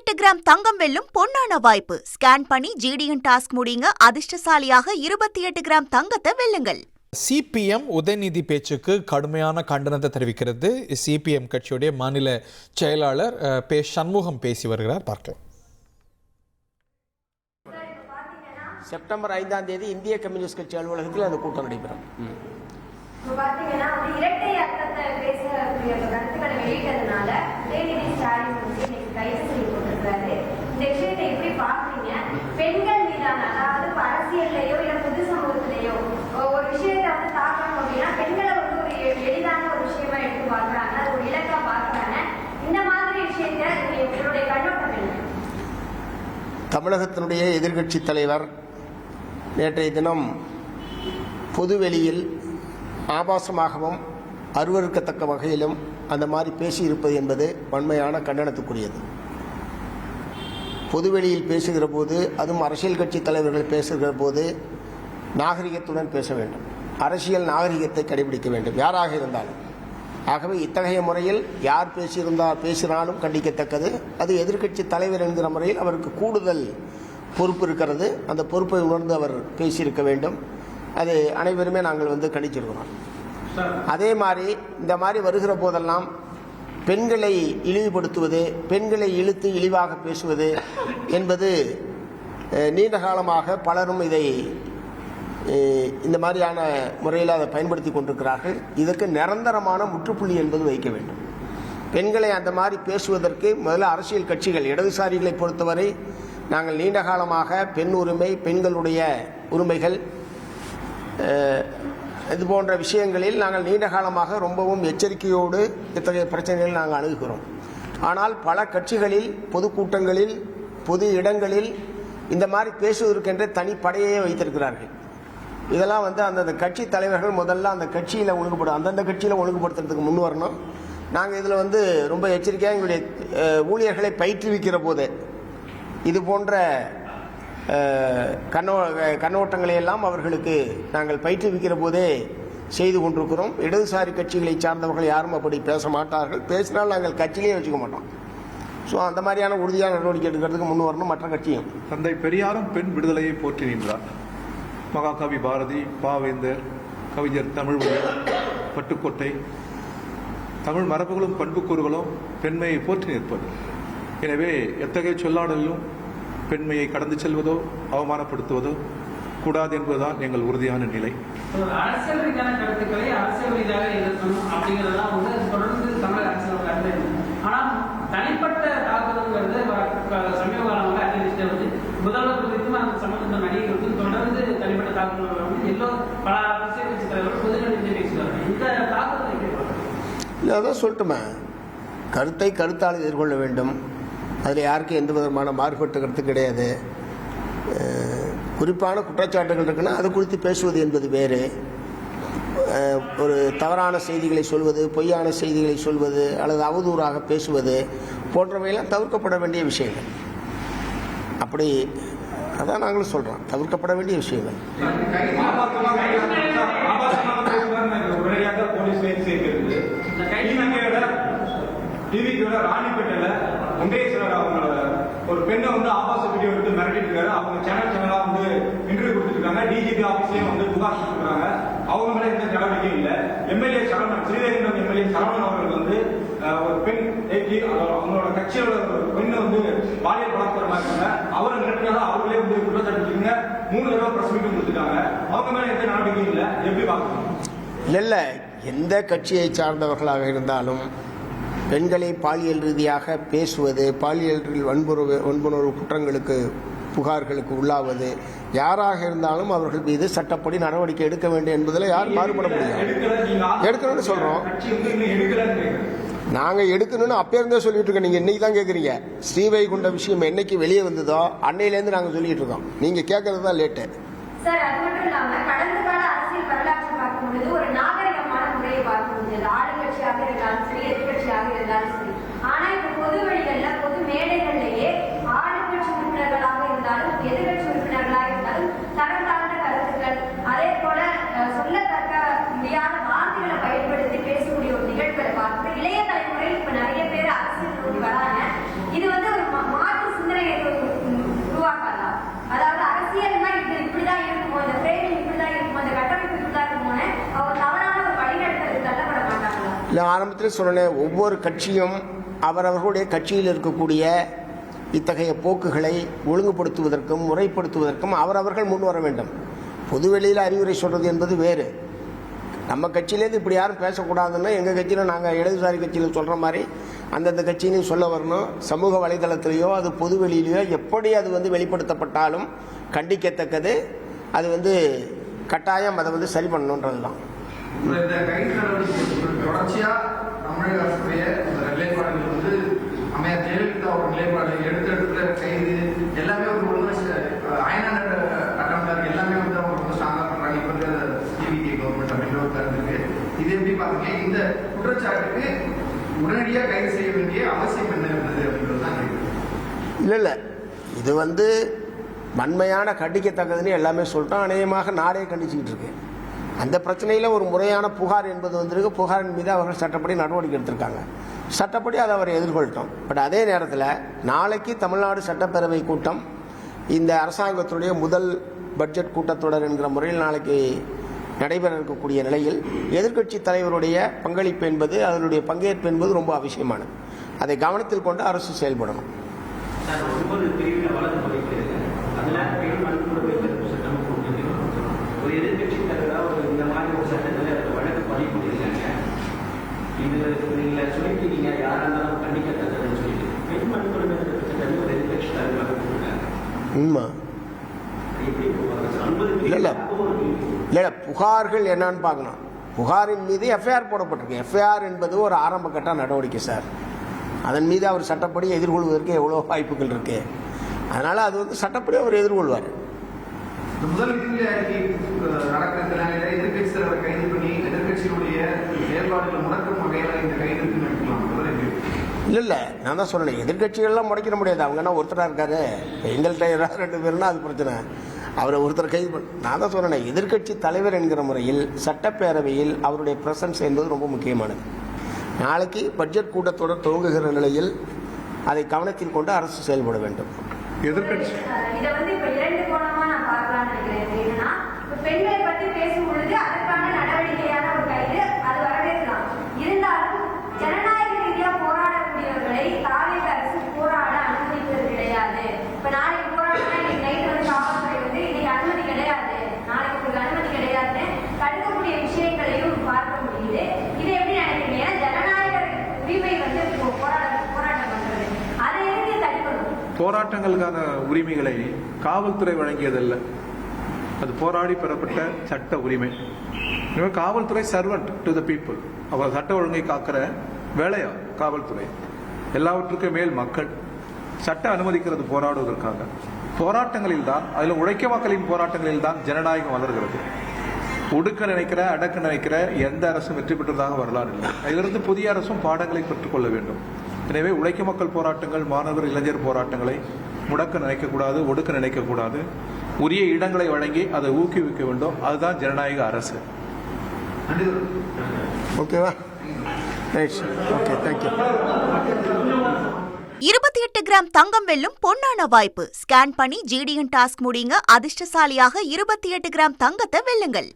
28 gram தங்கம் வெல்லும் பொன்னான வாய்ப்பு. ஸ்கேன் பண்ணி ஜிடிஎன் டாஸ்க் முடியுங்க. அதிர்ஷ்டசாலியாக 28 கிராம் தங்கத்தை வெல்லுங்கள். சிபிஎம் உதயநிதி பேச்சுக்கு கடுமையான கண்டனத்தை தெரிவிக்கிறது. சிபிஎம் கட்சியுடைய மாநில செயலாளர் பே சண்முகம் பேசி வருகிறார். பார்க்கலாம். செப்டம்பர் 5ஆம் தேதி இந்திய கம்யூனிஸ்ட் கட்சி அலுவலகத்தில் அந்த கூட்டம் நடைபெறும். இரட்டை அர்த்தத்தை பேசக்கூடிய கருத்துக்களை வெளியிட்டதுனால உதயநிதி ஸ்டாலின் கைது செய்யப்பட்டிருக்கிறாரு. இந்த விஷயத்தை எப்படி பாக்குறீங்க? பெண்கள் மீதான, அதாவது அரசியல்லையோ இல்ல பொது சமூகத்திலேயோ ஒரு விஷயத்தை வந்து தாக்கணும் அப்படின்னா பெண்களை வந்து ஒரு எளிதான ஒரு விஷயமா எடுத்து பாக்குறாங்க, ஒரு இலக்கா பாக்குறாங்க. இந்த மாதிரி விஷயத்தை உங்களுடைய கண்ணோட்டம் என்ன? தமிழகத்தினுடைய எதிர்கட்சி தலைவர் நேற்றைய தினம் பொதுவெளியில் ஆபாசமாகவும் அருவருக்கத்தக்க வகையிலும் அந்த மாதிரி பேசியிருப்பது என்பது வன்மையான கண்டனத்துக்குரியது. பொதுவெளியில் பேசுகிற போது, அதுவும் அரசியல் கட்சி தலைவர்கள் பேசுகிற போது நாகரிகத்துடன் பேச வேண்டும். அரசியல் நாகரிகத்தை கடைபிடிக்க வேண்டும், யாராக இருந்தாலும். ஆகவே இத்தகைய முறையில் யார் பேசினாலும் கண்டிக்கத்தக்கது. அது எதிர்க்கட்சி தலைவர் என்கிற முறையில் அவருக்கு கூடுதல் பொறுப்பு இருக்கிறது. அந்த பொறுப்பை உணர்ந்து அவர் பேசியிருக்க வேண்டும். அது அனைவருமே நாங்கள் கணிச்சிருக்கிறோம். அதே மாதிரி இந்த மாதிரி வருகிற போதெல்லாம் பெண்களை இழிவுபடுத்துவது, பெண்களை இழுத்து இழிவாக பேசுவது என்பது நீண்ட காலமாக பலரும் இதை இந்த மாதிரியான முறையில் அதை பயன்படுத்தி கொண்டிருக்கிறார்கள். இதற்கு நிரந்தரமான முற்றுப்புள்ளி என்பது வைக்க வேண்டும். பெண்களை அந்த மாதிரி பேசுவதற்கு முதல்ல அரசியல் கட்சிகள், இடதுசாரிகளை பொறுத்தவரை நாங்கள் நீண்ட காலமாக பெண் உரிமை, பெண்களுடைய உரிமைகள், இது போன்ற விஷயங்களில் நாங்கள் நீண்ட காலமாக ரொம்பவும் எச்சரிக்கையோடு இத்தகைய பிரச்சனைகள் நாங்கள் அணுகுகிறோம். ஆனால் பல கட்சிகளில், பொதுக்கூட்டங்களில், பொது இடங்களில் இந்த மாதிரி பேசுவதற்கென்ற தனிப்படையே வைத்திருக்கிறார்கள். இதெல்லாம் அந்தந்த கட்சி தலைவர்கள் முதல்ல அந்த கட்சியில் அந்தந்த கட்சியில் ஒழுங்குபடுத்துறதுக்கு முன் வரணும். நாங்கள் இதில் ரொம்ப எச்சரிக்கையாக எங்களுடைய ஊழியர்களை பயிற்றுவிக்கிற போது இது போன்ற கண்ணோட்டங்களை எல்லாம் அவர்களுக்கு நாங்கள் பயிற்றுவிக்கிற போதே செய்து கொண்டிருக்கிறோம். இடதுசாரி கட்சிகளை சார்ந்தவர்கள் யாரும் அப்படி பேச மாட்டார்கள். பேசினால் நாங்கள் கட்சியிலே வச்சுக்க மாட்டோம். ஸோ அந்த மாதிரியான உறுதியான நடவடிக்கை எடுக்கிறதுக்கு முன் வரணும். மற்ற கட்சியும் தந்தை பெரியாரும் பெண் விடுதலையை போற்றி நின்றார். மகாகவி பாரதி, பாவேந்தர், கவிஞர் தமிழ்மொழி, பட்டுக்கோட்டை, தமிழ் மரபுகளும் பண்புக்கூறுகளும் பெண்மையை போற்றி நிற்பது. எனவே எத்தகைய சொல்லாடலிலும் பெண்மையை கடந்து செல்வதோ அவமானப்படுத்துவதோ கூடாது என்பதுதான் எங்கள் உறுதியான நிலை. அரசியல் ரீதியான கருத்துக்களை அரசியல் ரீதியாக எதிர்க்கணும் அப்படிங்கிறதெல்லாம் தொடர்ந்து தமிழக அரசியல். ஆனால் தனிப்பட்ட தாக்குதல்ங்கிறது சமீப காலமாக அதிகரிச்சு முதல்வர் குறித்தும் அந்த சமூகத்தின் நடிகர்களுக்கும் தொடர்ந்து தனிப்பட்ட தாக்குதல்கள் எல்லோ பல அரசியல் கட்சி தலைவர்கள் பொதுநலத்தை பேசுகிறார்கள். இந்த தாக்குதலை இல்லை, அதான் சொல்லட்டுமே, கருத்தை கருத்தால் எதிர்கொள்ள வேண்டும். அதில் யாருக்கும் எந்த விதமான மாறுபட்ட கருத்து கிடையாது. குறிப்பான குற்றச்சாட்டுகள் இருக்குன்னா அது குறித்து பேசுவது என்பது வேறு. ஒரு தவறான செய்திகளை சொல்வது, பொய்யான செய்திகளை சொல்வது அல்லது அவதூறாக பேசுவது போன்றவையெல்லாம் தவிர்க்கப்பட வேண்டிய விஷயங்கள். அப்படி அதான் நாங்களும் சொல்கிறோம், தவிர்க்கப்பட வேண்டிய விஷயங்கள். ராணிப்பேட்டையில முண்டேஸ்வரர் அவங்களோட ஒரு பெண்ணை ஆபாச வீடியோ எடுத்து மிரட்டிட்டு இருக்காரு. அவங்க சேனலா இன்டர்வியூ கொடுத்துருக்காங்க. டிஜிபி ஆபீஸ்லயும் புகார் கொடுத்துருக்காங்க. அவங்க மேல எந்த நடவடிக்கையும் இல்லை. எம்எல்ஏ சரவணன், ஸ்ரீரங்கம் எம்எல்ஏ சரவணன் அவர்கள் ஒரு பெண் அவங்களோட கட்சியோட ஒரு பெண்ணை பாலியல் பலாத்காரமா இருக்காங்க. அவரை மிரட்டினால அவங்களே குற்றச்சாட்டு 3 தடவை பிரஸ் மீட்டிங் கொடுத்துருக்காங்க. அவங்க மேல எந்த நடவடிக்கையும் இல்லை. எப்படி பார்க்கணும்? இல்லை, எந்த கட்சியை சார்ந்தவர்களாக இருந்தாலும் பெண்களை பாலியல் ரீதியாக பேசுவது, பாலியல் வன்புணர்வு குற்றங்களுக்கு, புகார்களுக்கு உள்ளாவது யாராக இருந்தாலும் அவர்கள் மீது சட்டப்படி நடவடிக்கை எடுக்க வேண்டும் என்பதில் யார் மாறுபட முடியாது. எடுக்கணும்னு சொல்றோம். நாங்கள் எடுக்கணும்னு அப்பே இருந்தே சொல்லிட்டு இருக்கோம். நீங்க இன்னைக்கு தான் கேட்குறீங்க. ஸ்ரீவைகுண்ட விஷயம் என்னைக்கு வெளியே வந்ததோ அன்னையிலேருந்து நாங்கள் சொல்லிட்டு இருக்கோம். நீங்க கேட்கறது தான் லேட்டு. சார், அது மட்டும் இல்லாம கடந்த கால அரசியல் வரலாற்றை பார்க்கும் பொழுது ஒரு நாகரிகமான முறையை பார்க்க முடியாது. ஆளுங்கட்சியாக இருந்தாலும் சரி, எதிர்கட்சியாக இருந்தாலும் சரி. ஆனா இப்ப பொது வழிகள்ல, பொது மேடைகள்லயே ஆளுங்கட்சி உறுப்பினர்களாக இருந்தாலும் எதிர்கட்சி உறுப்பினர்களாக இருந்தாலும் தரம் தாழ்ந்த கருத்துக்கள், அதே போல சொல்லத்தக்க முடியாத வார்த்தைகளை பயன்படுத்தி பேசக்கூடிய ஒரு நிகழ்வுகளை பார்த்து இளைய தலைமுறையில் இப்ப நிறைய பேர் அரசியல் நோக்கி வராங்க. இது ஒரு மாற்று ஆரம்பத்தில் சொன்னேன், ஒவ்வொரு கட்சியும் அவரவர்களுடைய கட்சியில் இருக்கக்கூடிய இத்தகைய போக்குகளை ஒழுங்குபடுத்துவதற்கும் முறைப்படுத்துவதற்கும் அவரவர்கள் முன் வர வேண்டும். பொதுவெளியில் அறிவுரை சொல்கிறது என்பது வேறு. நம்ம கட்சியிலேருந்து இப்படி யாரும் பேசக்கூடாதுன்னா எங்கள் கட்சியில் நாங்கள் இடதுசாரி கட்சியில் சொல்கிற மாதிரி அந்தந்த கட்சியிலையும் சொல்ல வரணும். சமூக வலைதளத்திலேயோ அது பொதுவெளியிலையோ எப்படி அது வெளிப்படுத்தப்பட்டாலும் கண்டிக்கத்தக்கது. அது கட்டாயம் அதை சரி பண்ணணுன்றது தான். இந்த கைது நடவடிக்கை தொடர்ச்சியாக தமிழக அரசுடைய நிலைப்பாடுகள் அம்மையார் ஜெயலலிதா ஒரு நிலைப்பாடு எடுத்த கைது எல்லாமே அயனான கட்டணம் எல்லாமே அவங்க ரொம்ப ஸ்ட்ராங்காக பண்ணுறாங்க. இப்போ டிவிகே கவர்மெண்ட் அப்படின்ற ஒரு கருத்து இருக்கு. இது எப்படி பார்த்தீங்க? இந்த குற்றச்சாட்டுக்கு உடனடியாக கைது செய்ய வேண்டிய அவசியம் என்ன இருந்தது அப்படின்றது தான் இல்லை இது வன்மையான கண்டிக்கத்தக்கதுன்னு எல்லாமே சொல்லிட்டோம். அநேகமாக நாடே கண்டிச்சுக்கிட்டு இருக்கு. அந்த பிரச்சனையில் ஒரு முறையான புகார் என்பது வந்திருக்கு. புகாரின் மீது அவர்கள் சட்டப்படி நடவடிக்கை எடுத்திருக்காங்க. சட்டப்படி அதை அவர் எதிர்கொள்ளட்டும். பட் அதே நேரத்தில் நாளைக்கு தமிழ்நாடு சட்டப்பேரவை கூட்டம் இந்த அரசாங்கத்துடைய முதல் பட்ஜெட் கூட்டத்தொடர் என்கிற முறையில் நாளைக்கு நடைபெற இருக்கக்கூடிய நிலையில் எதிர்க்கட்சி தலைவருடைய பங்களிப்பு என்பது அதனுடைய பங்கேற்பு என்பது ரொம்ப அவசியமானது. அதை கவனத்தில் கொண்டு அரசு செயல்படணும். இல்லை புகார்கள் என்னன்னு பார்க்கணும். புகாரின் மீது எஃப்ஐஆர் போடப்பட்டிருக்கு. எஃப்ஐஆர் என்பது ஒரு ஆரம்ப கட்ட நடவடிக்கை சார். அதன் மீது அவர் சட்டப்படி எதிர்கொள்வதற்கு எவ்வளோ வாய்ப்புகள் இருக்கு. அதனால அது சட்டப்படி அவர் எதிர்கொள்வார். முதல் அறிக்கை நடக்கிற எதிர்கட்சி தலைவரை கைது பண்ணி எதிர்கட்சியுடைய செயல்பாடுகளை முடக்கும் வகையில் இந்த கைது இல்லை நான் தான் சொன்னேன், எதிர்கட்சிகள்லாம் முடைக்கிற முடியாது. அவங்கன்னா ஒருத்தராக இருக்காரு, எங்கள்கிட்ட 2 பேர்னா அது பிரச்சனை. அவரை ஒருத்தர் கைது பண்ண நான் தான் சொன்னேன், எதிர்கட்சி தலைவர் என்கிற முறையில் சட்டப்பேரவையில் அவருடைய பிரசன்ஸ் என்பது ரொம்ப முக்கியமானது. நாளைக்கு பட்ஜெட் கூட்டத்தொடர் துவங்குகிற நிலையில் அதை கவனத்தில் கொண்டு அரசு செயல்பட வேண்டும். எதிர்கட்சி இதை இப்ப 2 கோணமா நான் பார்க்கலாம்னு நினைக்கிறேன். என்னன்னா பெண்களை பற்றி பேசும் பொழுது அதற்கான நடவடிக்கையான ஒரு கைது அது வரவேற்கலாம். இருந்தாலும் ஜனநாயக ரீதியா போராடக்கூடியவர்களை தாவேக அரசு போராட அனுமதிப்பது கிடையாது. இப்ப நாளைக்கு போராடினா இன்னைக்கு நைட் காவல்துறை இன்னைக்கு அனுமதி கிடையாது, நாளைக்கு உங்களுக்கு அனுமதி கிடையாது தடுக்கக்கூடிய விஷயங்களையும் பார்க்க முடியுது. இது எப்படி நினைக்கிறீங்க? ஜனநாயக உரிமை போராட்டம் பண்றது அதை எப்படி தடுக்கணும்? போராட்டங்களுக்கான உரிமைகளை காவல்துறை வழங்கியதல்ல, அது போராடி பெறப்பட்ட சட்ட உரிமை. காவல்துறை சர்வெண்ட் டு த பீப்புள். அவர் சட்ட ஒழுங்கை காக்கிற வேலையா காவல்துறை? எல்லாவற்றுக்கும் மேல் மக்கள். சட்ட அனுமதிக்கிறது போராடுவதற்காக. போராட்டங்களில் தான், அதில் உழைக்க மக்களின் போராட்டங்களில் தான் ஜனநாயகம் வளர்கிறது. ஒடுக்க நினைக்கிற அடக்க நினைக்கிற எந்த அரசும் வெற்றி பெற்றதாக வரலாறு இல்லை. அதிலிருந்து புதிய அரசும் பாடங்களை பெற்றுக்கொள்ள வேண்டும். எனவே உழைக்க மக்கள் போராட்டங்கள், மாணவர் இளைஞர் போராட்டங்களை முடக்க நினைக்கக்கூடாது, ஒடுக்க நினைக்கக்கூடாது. உரிய இடங்களை வழங்கி அதை ஊக்குவிக்க வேண்டும். அதுதான் ஜனநாயக அரசு. ஓகேவா? Okay, thank you. 28 கிராம் தங்கம் வெல்லும் பொன்னான வாய்ப்பு. ஸ்கேன் பண்ணி ஜிடிஎன் டாஸ்க் முடிங்க. அதிர்ஷ்டசாலியாக 28 கிராம் தங்கத்தை வெல்லுங்கள்.